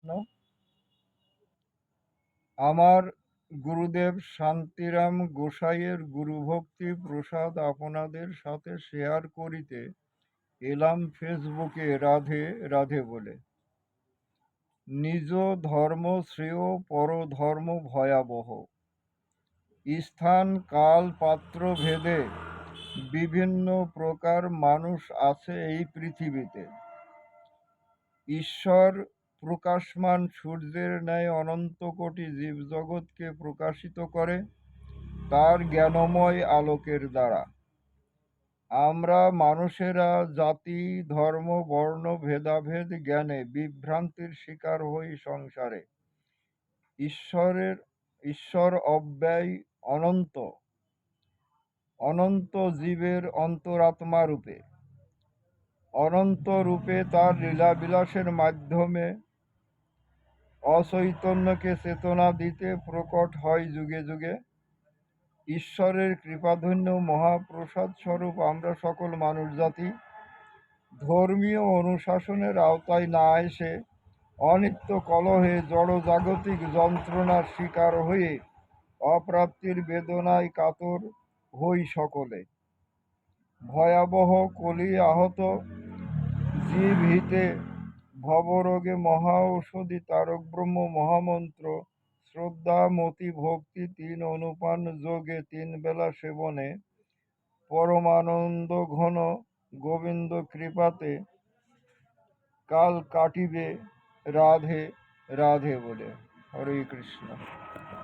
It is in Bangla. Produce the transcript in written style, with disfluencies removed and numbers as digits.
কৃষ্ণ। আমার গুরুদেব শান্তিরাম গোসাইয়ের গুরুভক্তি প্রসাদ আপনাদের সাথে শেয়ার করিতে এলাম ফেসবুকে রাধে রাধে বলে। নিজ ধর্ম শ্রেয়, পরধর্ম ভয়াবহ। স্থান কাল পাত্র ভেদে বিভিন্ন প্রকার মানুষ আছে এই পৃথিবীতে। ঈশ্বর প্রকাশমান সূর্যের ন্যায় অনন্ত কোটি জীবজগৎকে প্রকাশিত করে তার জ্ঞানময় আলোকের দ্বারা। আমরা মানুষেরা জাতি ধর্ম বর্ণ ভেদাভেদ জ্ঞানে বিভ্রান্তির শিকার হই সংসারে। ঈশ্বর অব্যয় অনন্ত, অনন্ত জীবের অন্তরাত্মা রূপে, অনন্ত রূপে তার লীলাবিলাসের মাধ্যমে অচৈতন্যকে চেতনা দিতে প্রকট হয় যুগে যুগে। ঈশ্বরের কৃপাধন্য মহাপ্রসাদ স্বরূপ আমরা সকল মানুষ জাতি ধর্মীয় অনুশাসনের আওতায় না এসে অনিত্য কলহে জড়জাগতিক যন্ত্রণার শিকার হয়ে অপ্রাপ্তির বেদনায় কাতর হই সকলে। ভয়াবহ কলি আহত জীব হিতে ভবরোগে মহা ঔষধি তারক ব্রহ্ম মহামন্ত্র শ্রদ্ধা মতি ভক্তি তিন অনুপান যোগে তিন বেলা সেবনে পরমানন্দ ঘন গোবিন্দ কৃপাতে কাল কাটিবে রাধে রাধে বলে। হরে কৃষ্ণ।